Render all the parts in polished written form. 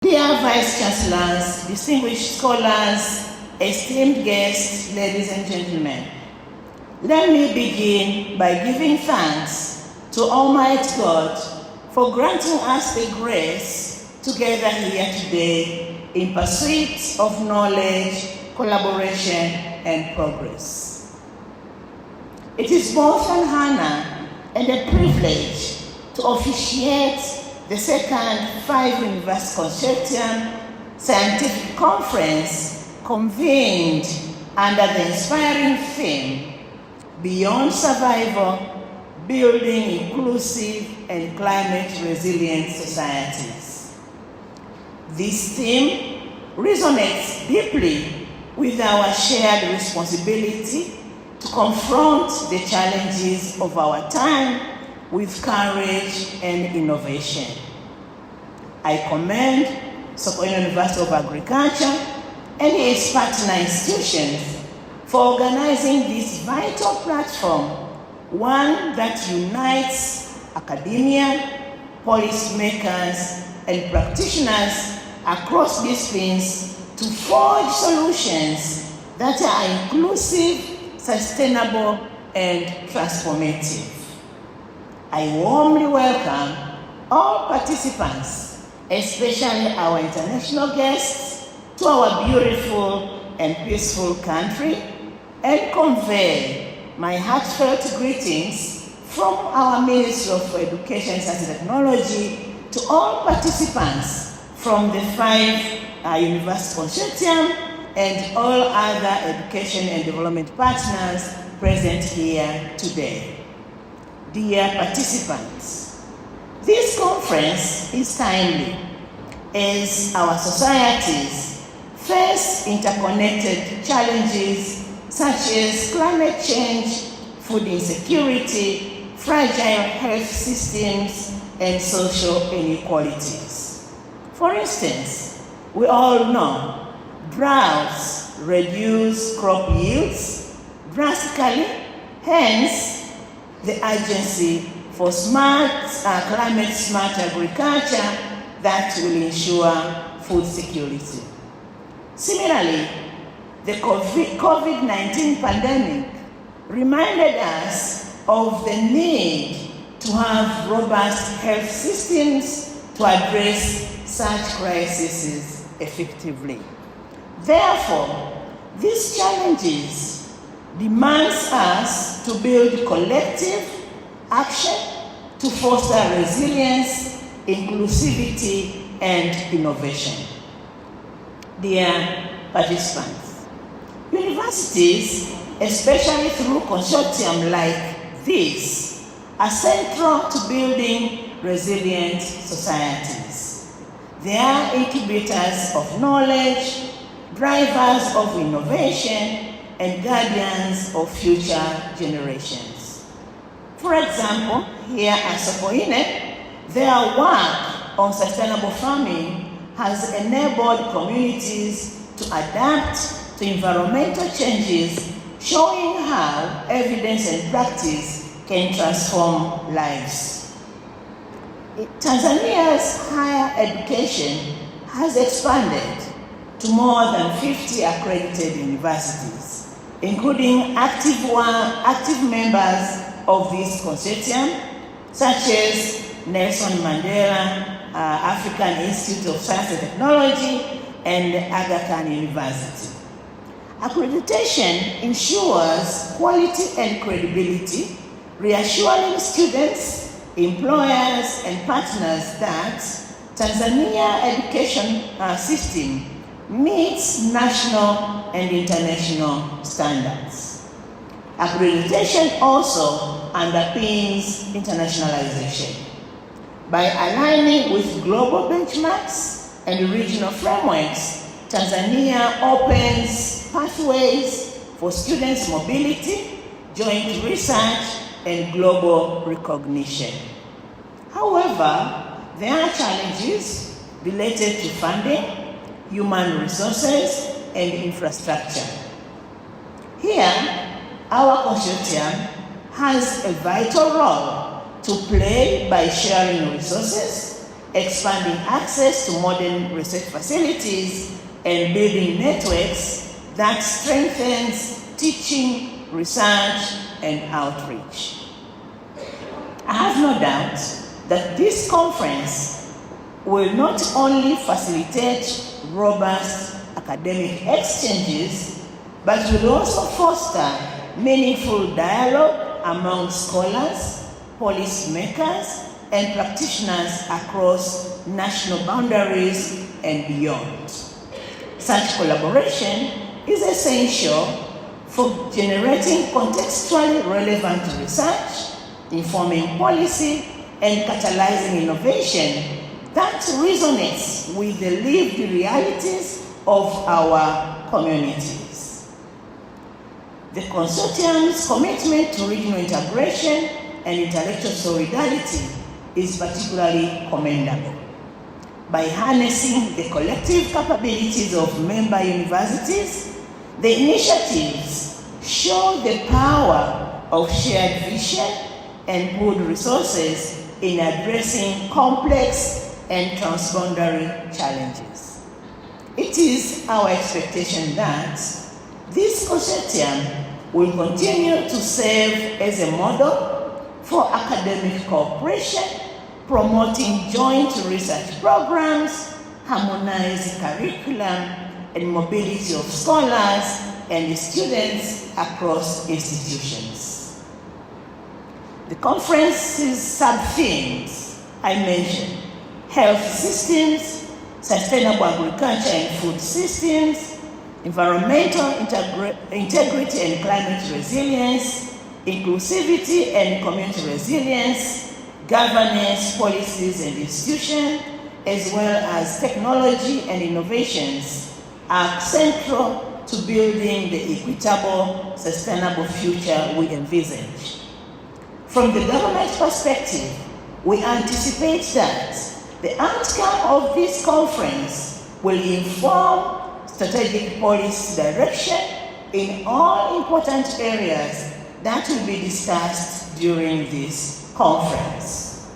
Dear Vice Chancellors, distinguished scholars, esteemed guests, ladies and gentlemen, let me begin by giving thanks to Almighty God for granting us the grace to gather here today in pursuit of knowledge, collaboration, and progress. It is both an honor and a privilege to officiate the second Five University Consortium Scientific Conference convened under the inspiring theme, Beyond Survival, Building Inclusive and Climate Resilient Societies. This theme resonates deeply with our shared responsibility to confront the challenges of our time with courage and innovation. I commend Sokoine University of Agriculture and its partner institutions for organizing this vital platform, one that unites academia, policymakers, and practitioners across disciplines to forge solutions that are inclusive, sustainable, and transformative. I warmly welcome all participants, especially our international guests, to our beautiful and peaceful country, and convey my heartfelt greetings from our Ministry of Education, Science and Technology to all participants from the Five University Consortium and all other education and development partners present here today. Dear participants, this conference is timely as our societies face interconnected challenges such as climate change, food insecurity, fragile health systems, and social inequalities. For instance, we all know droughts reduce crop yields drastically, hence the urgency for climate-smart agriculture that will ensure food security. Similarly, the COVID-19 pandemic reminded us of the need to have robust health systems to address such crises effectively. Therefore, these challenges demands us to build collective action to foster resilience, inclusivity, and innovation. Dear participants, universities, especially through consortium like this, are central to building resilient societies. They are incubators of knowledge, drivers of innovation, and guardians of future generations. For example, here at Sokoine, their work on sustainable farming has enabled communities to adapt to environmental changes, showing how evidence and practice can transform lives. Tanzania's higher education has expanded to more than 50 accredited universities, including active members of this consortium, such as Nelson Mandela African Institute of Science and Technology and Aga Khan University. Accreditation ensures quality and credibility, reassuring students, employers, and partners that Tanzania education system meets national and international standards. Accreditation also underpins internationalization. By aligning with global benchmarks and regional frameworks, Tanzania opens pathways for students' mobility, joint research, and global recognition. However, there are challenges related to funding, human resources, and infrastructure. Here, our consortium has a vital role to play by sharing resources, expanding access to modern research facilities, and building networks that strengthens teaching, research, and outreach. I have no doubt that this conference will not only facilitate robust academic exchanges, but will also foster meaningful dialogue among scholars, policymakers, and practitioners across national boundaries and beyond. Such collaboration is essential for generating contextually relevant research, informing policy, and catalyzing innovation that resonates with the lived realities of our communities. The consortium's commitment to regional integration and intellectual solidarity is particularly commendable. By harnessing the collective capabilities of member universities, the initiatives show the power of shared vision and pooled resources in addressing complex and transboundary challenges. It is our expectation that this consortium will continue to serve as a model for academic cooperation, promoting joint research programs, harmonized curriculum, and mobility of scholars and students across institutions. The conference's sub-themes I mentioned: health systems, sustainable agriculture and food systems, environmental integrity and climate resilience, inclusivity and community resilience, governance, policies and institutions, as well as technology and innovations, are central to building the equitable, sustainable future we envisage. From the government perspective, we anticipate that the outcome of this conference will inform strategic policy direction in all important areas that will be discussed during this conference.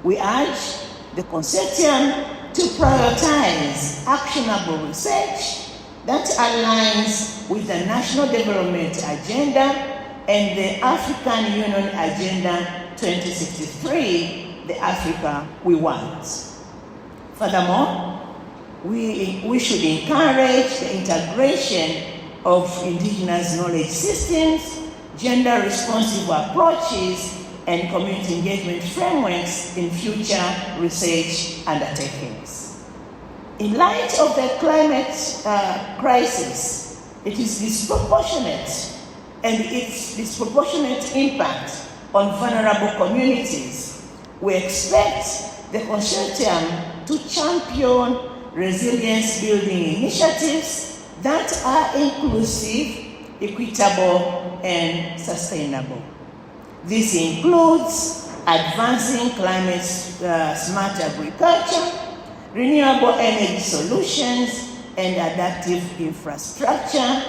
We urge the consortium to prioritize actionable research that aligns with the National Development Agenda and the African Union Agenda 2063, the Africa we want. Furthermore, we should encourage the integration of indigenous knowledge systems, gender-responsive approaches, and community engagement frameworks in future research undertakings. In light of the climate crisis, it is disproportionate and its disproportionate impact on vulnerable communities. We expect the consortium to champion resilience-building initiatives that are inclusive, equitable, and sustainable. This includes advancing climate-smart agriculture, renewable energy solutions, and adaptive infrastructure,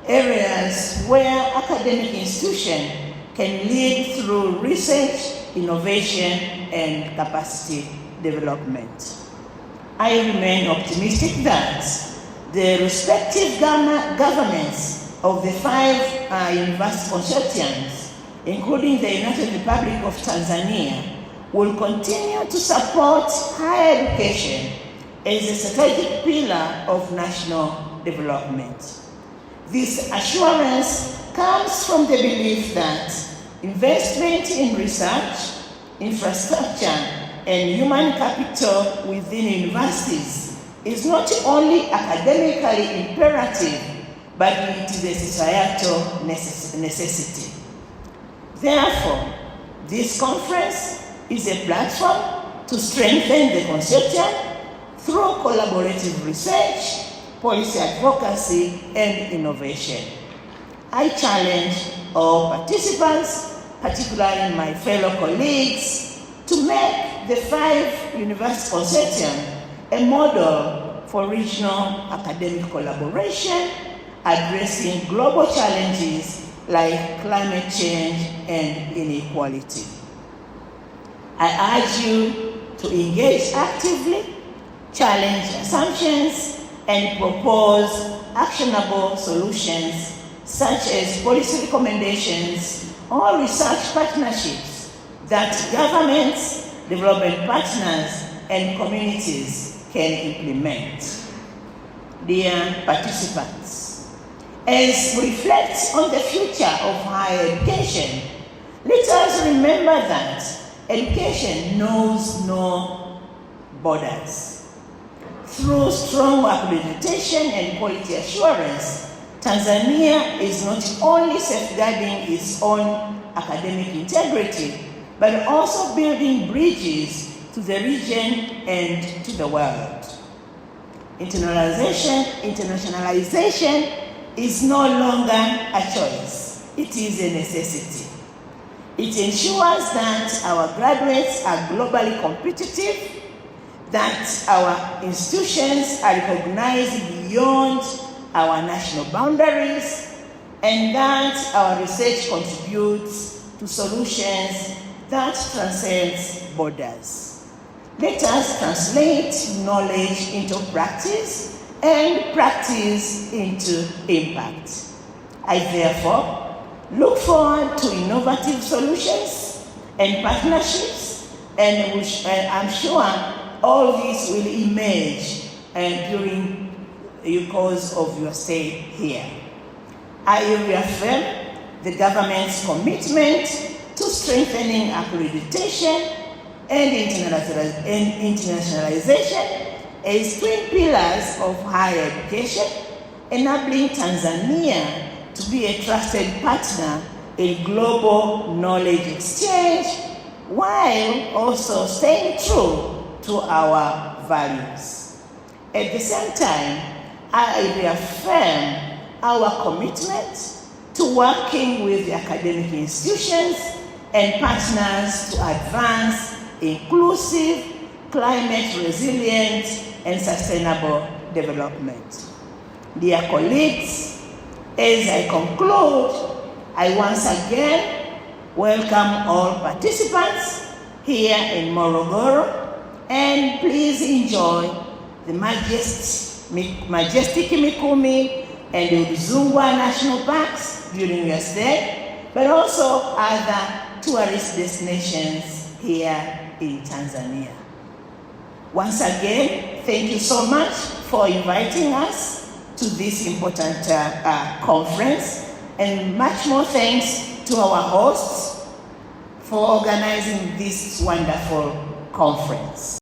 areas where academic institutions can lead through research, innovation, and capacity development. I remain optimistic that the respective governments of the 5 university consortiums, including the United Republic of Tanzania, will continue to support higher education as a strategic pillar of national development. This assurance comes from the belief that investment in research, infrastructure, and human capital within universities is not only academically imperative, but it is a societal necessity. Therefore, this conference is a platform to strengthen the consortium through collaborative research, policy advocacy, and innovation. I challenge all participants, particularly my fellow colleagues, to make the 5 university consortium a model for regional academic collaboration, addressing global challenges like climate change and inequality. I urge you to engage actively, challenge assumptions, and propose actionable solutions such as policy recommendations or research partnerships that governments, development partners, and communities can implement. Dear participants, as we reflect on the future of higher education, let us remember that education knows no borders. Through strong accreditation and quality assurance, Tanzania is not only safeguarding its own academic integrity, but also building bridges to the region and to the world. Internationalization is no longer a choice, it is a necessity. It ensures that our graduates are globally competitive, that our institutions are recognized beyond our national boundaries, and that our research contributes to solutions that transcend borders. Let us translate knowledge into practice and practice into impact. I therefore look forward to innovative solutions and partnerships, and I'm sure all this will emerge during the course of your stay here. I reaffirm the government's commitment to strengthening accreditation and internationalization as twin pillars of higher education, enabling Tanzania to be a trusted partner in global knowledge exchange while also staying true to our values. At the same time, I reaffirm our commitment to working with the academic institutions and partners to advance inclusive, climate resilient, and sustainable development. Dear colleagues, as I conclude, I once again welcome all participants here in Morogoro, and please enjoy the majestic Mikumi and the Udzungwa National Parks during your stay, but also other tourist destinations here in Tanzania. Once again, thank you so much for inviting us to this important conference, and much more thanks to our hosts for organizing this wonderful conference.